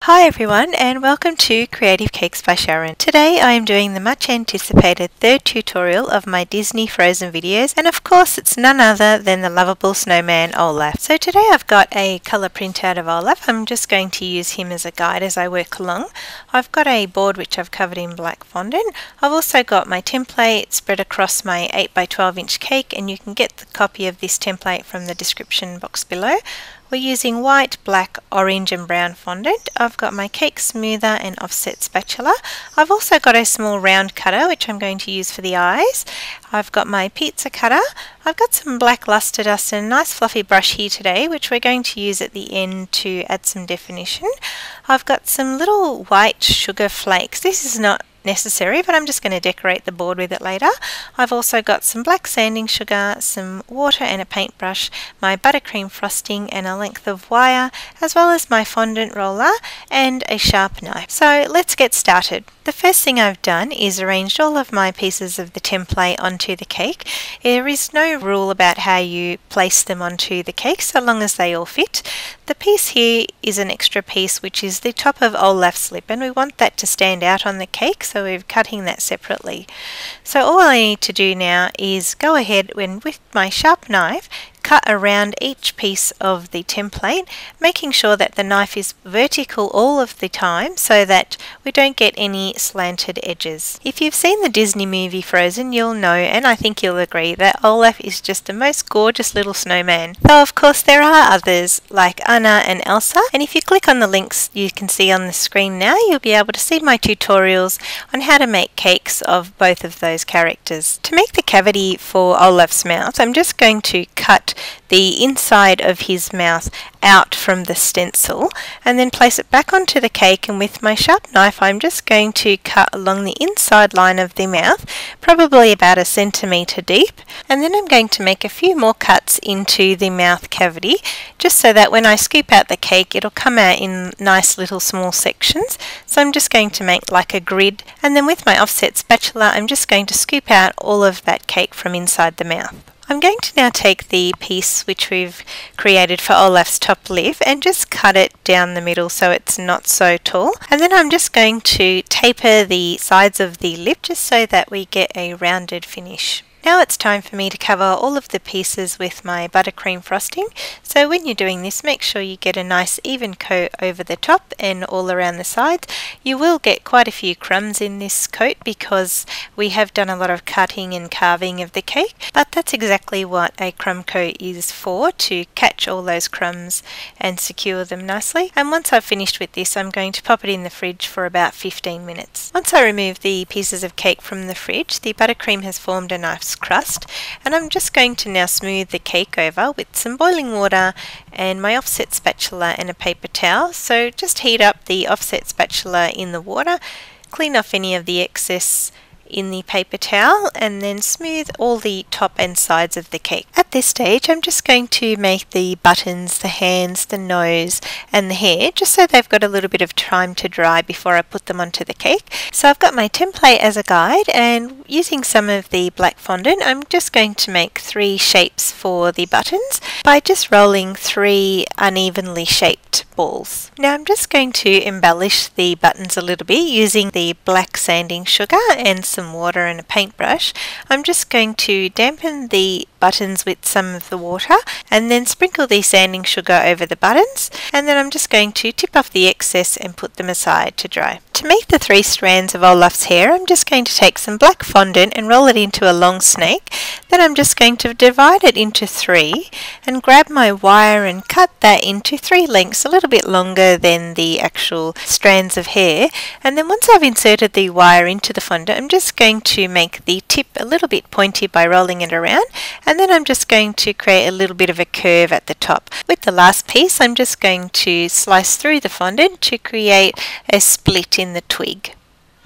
Hi everyone and welcome to Creative Cakes by Sharon. Today I am doing the much anticipated third tutorial of my Disney Frozen videos, and of course it's none other than the lovable snowman Olaf. So today I've got a colour printout of Olaf. I'm just going to use him as a guide as I work along. I've got a board which I've covered in black fondant. I've also got my template spread across my 8 by 12 inch cake, and you can get the copy of this template from the description box below. We're using white, black, orange and brown fondant. I've got my cake smoother and offset spatula. I've also got a small round cutter which I'm going to use for the eyes. I've got my pizza cutter. I've got some black lustre dust and a nice fluffy brush here today which we're going to use at the end to add some definition. I've got some little white sugar flakes. This is not necessary, but I'm just going to decorate the board with it later. I've also got some black sanding sugar, some water and a paintbrush, my buttercream frosting and a length of wire, as well as my fondant roller and a sharp knife. So let's get started. The first thing I've done is arranged all of my pieces of the template onto the cake. There is no rule about how you place them onto the cake so long as they all fit. The piece here is an extra piece which is the top of Olaf's lip, and we want that to stand out on the cake, so we're cutting that separately. So all I need to do now is go ahead and with my sharp knife cut around each piece of the template, making sure that the knife is vertical all of the time so that we don't get any slanted edges. If you've seen the Disney movie Frozen, you'll know, and I think you'll agree, that Olaf is just the most gorgeous little snowman. Though of course there are others like Anna and Elsa, and if you click on the links you can see on the screen now, you'll be able to see my tutorials on how to make cakes of both of those characters. To make the cavity for Olaf's mouth, I'm just going to cut the inside of his mouth out from the stencil and then place it back onto the cake, and with my sharp knife I'm just going to cut along the inside line of the mouth, probably about 1 centimetre deep, and then I'm going to make a few more cuts into the mouth cavity just so that when I scoop out the cake it'll come out in nice little small sections. So I'm just going to make like a grid, and then with my offset spatula I'm just going to scoop out all of that cake from inside the mouth. I'm going to now take the piece which we've created for Olaf's top lip and just cut it down the middle so it's not so tall, and then I'm just going to taper the sides of the lip just so that we get a rounded finish. Now it's time for me to cover all of the pieces with my buttercream frosting. So when you're doing this, make sure you get a nice even coat over the top and all around the sides. You will get quite a few crumbs in this coat because we have done a lot of cutting and carving of the cake, but that's exactly what a crumb coat is for, to catch all those crumbs and secure them nicely. And once I've finished with this, I'm going to pop it in the fridge for about 15 minutes. Once I remove the pieces of cake from the fridge, the buttercream has formed a nice crust, and I'm just going to now smooth the cake over with some boiling water and my offset spatula and a paper towel. So just heat up the offset spatula in the water, clean off any of the excess in the paper towel, and then smooth all the top and sides of the cake. At this stage I'm just going to make the buttons, the hands, the nose and the hair just so they've got a little bit of time to dry before I put them onto the cake. So I've got my template as a guide, and using some of the black fondant I'm just going to make 3 shapes for the buttons by just rolling 3 unevenly shaped balls. Now I'm just going to embellish the buttons a little bit using the black sanding sugar and some water and a paintbrush. I'm just going to dampen the buttons with some of the water and then sprinkle the sanding sugar over the buttons, and then I'm just going to tip off the excess and put them aside to dry. To make the 3 strands of Olaf's hair, I'm just going to take some black fondant and roll it into a long snake. Then I'm just going to divide it into 3 and grab my wire and cut that into 3 lengths, a little bit longer than the actual strands of hair. And then once I've inserted the wire into the fondant, I'm just going to make the tip a little bit pointy by rolling it around, and then I'm just going to create a little bit of a curve at the top. With the last piece I'm just going to slice through the fondant to create a split in the twig.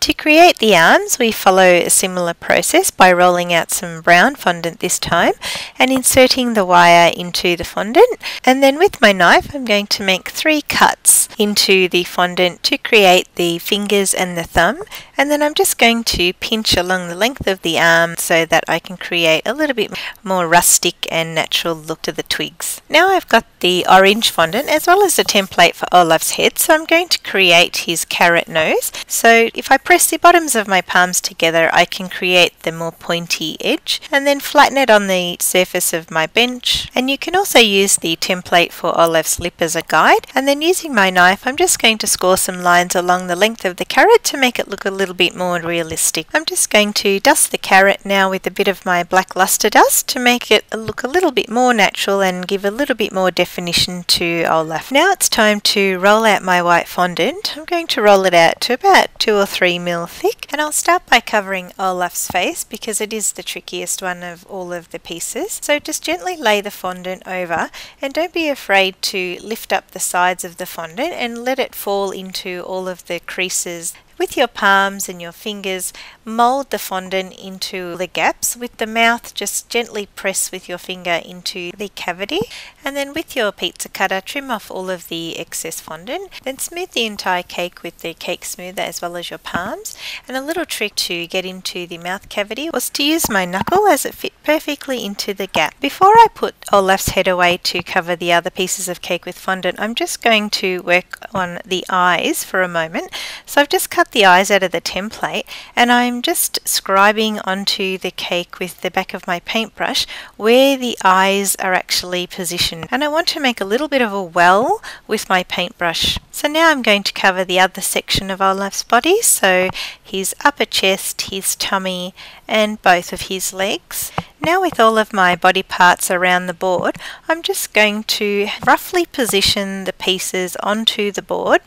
To create the arms, we follow a similar process by rolling out some brown fondant this time and inserting the wire into the fondant. And then with my knife, I'm going to make 3 cuts into the fondant to create the fingers and the thumb. And then I'm just going to pinch along the length of the arm so that I can create a little bit more rustic and natural look to the twigs. Now I've got the orange fondant as well as the template for Olaf's head, so I'm going to create his carrot nose. So if I press the bottoms of my palms together, I can create the more pointy edge and then flatten it on the surface of my bench. And you can also use the template for Olaf's lip as a guide, and then using my knife I'm just going to score some lines along the length of the carrot to make it look a little bit more realistic. I'm just going to dust the carrot now with a bit of my black lustre dust to make it look a little bit more natural and give a little bit more definition to Olaf. Now it's time to roll out my white fondant. I'm going to roll it out to about 2 or 3 mil thick, and I'll start by covering Olaf's face because it is the trickiest one of all of the pieces. So just gently lay the fondant over, and don't be afraid to lift up the sides of the fondant and let it fall into all of the creases. With your palms and your fingers, mould the fondant into the gaps. With the mouth, just gently press with your finger into the cavity, and then with your pizza cutter, trim off all of the excess fondant. Then smooth the entire cake with the cake smoother as well as your palms. And a little trick to get into the mouth cavity was to use my knuckle as it fit perfectly into the gap. Before I put Olaf's head away to cover the other pieces of cake with fondant, I'm just going to work on the eyes for a moment. So I've just cut the eyes out of the template, and I'm just scribing onto the cake with the back of my paintbrush where the eyes are actually positioned, and I want to make a little bit of a well with my paintbrush. So now I'm going to cover the other section of Olaf's body, so his upper chest, his tummy and both of his legs. Now with all of my body parts around the board, I'm just going to roughly position the pieces onto the board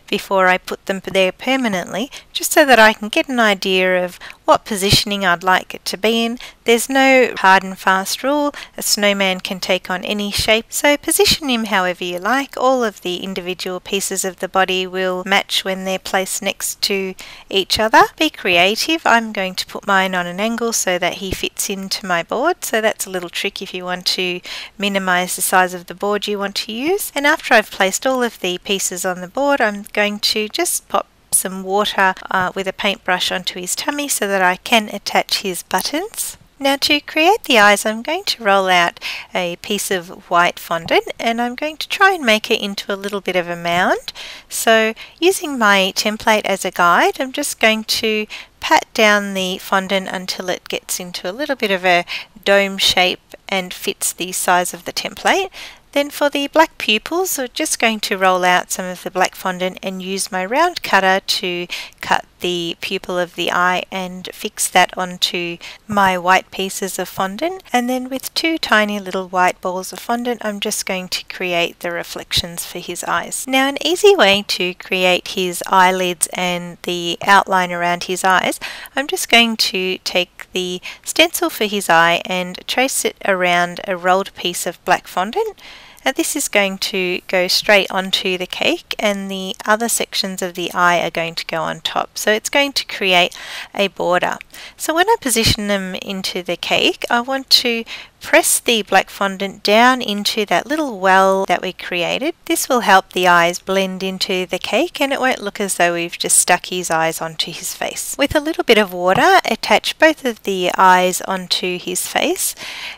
before I put them there permanently, just so that I can get an idea of what positioning I'd like it to be in. There's no hard and fast rule. A snowman can take on any shape, so position him however you like. All of the individual pieces of the body will match when they're placed next to each other. Be creative. I'm going to put mine on an angle so that he fits into my board, so that's a little trick if you want to minimize the size of the board you want to use. And after I've placed all of the pieces on the board, I'm going to just pop some water with a paintbrush onto his tummy so that I can attach his buttons. Now to create the eyes, I'm going to roll out a piece of white fondant and I'm going to try and make it into a little bit of a mound. So using my template as a guide, I'm just going to pat down the fondant until it gets into a little bit of a dome shape and fits the size of the template. Then for the black pupils, I'm just going to roll out some of the black fondant and use my round cutter to cut the pupil of the eye and fix that onto my white pieces of fondant. And then with 2 tiny little white balls of fondant, I'm just going to create the reflections for his eyes. Now an easy way to create his eyelids and the outline around his eyes, I'm just going to take the stencil for his eye and trace it around a rolled piece of black fondant. Now this is going to go straight onto the cake and the other sections of the eye are going to go on top. So it's going to create a border. So when I position them into the cake, I want to press the black fondant down into that little well that we created. This will help the eyes blend into the cake and it won't look as though we've just stuck his eyes onto his face. With a little bit of water, attach both of the eyes onto his face,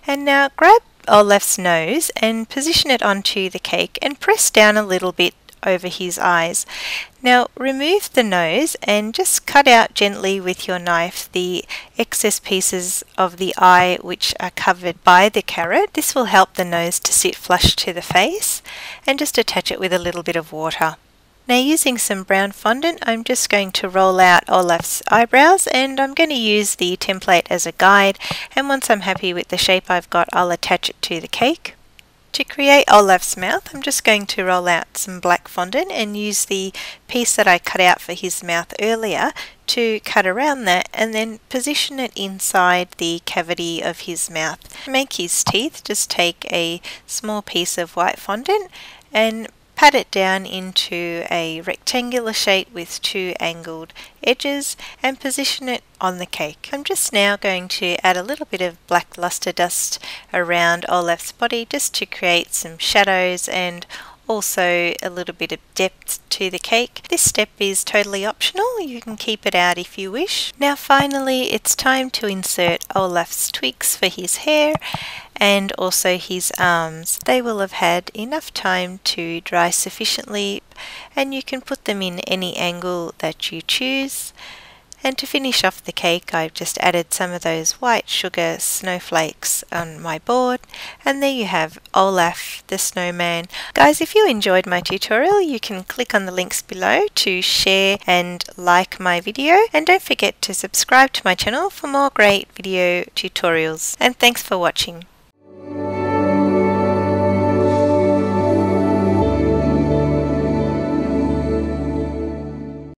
and now grab Olaf's nose and position it onto the cake and press down a little bit over his eyes. Now remove the nose and just cut out gently with your knife the excess pieces of the eye which are covered by the carrot. This will help the nose to sit flush to the face, and just attach it with a little bit of water. Now using some brown fondant, I'm just going to roll out Olaf's eyebrows and I'm going to use the template as a guide, and once I'm happy with the shape I've got, I'll attach it to the cake. To create Olaf's mouth, I'm just going to roll out some black fondant and use the piece that I cut out for his mouth earlier to cut around that and then position it inside the cavity of his mouth. To make his teeth, just take a small piece of white fondant and pat it down into a rectangular shape with 2 angled edges and position it on the cake. I'm just now going to add a little bit of black lustre dust around Olaf's body just to create some shadows and also a little bit of depth to the cake. This step is totally optional, you can keep it out if you wish. Now finally it's time to insert Olaf's twigs for his hair and also his arms. They will have had enough time to dry sufficiently and you can put them in any angle that you choose. And to finish off the cake, I've just added some of those white sugar snowflakes on my board. And there you have Olaf the snowman. Guys, if you enjoyed my tutorial, you can click on the links below to share and like my video. And don't forget to subscribe to my channel for more great video tutorials. And thanks for watching.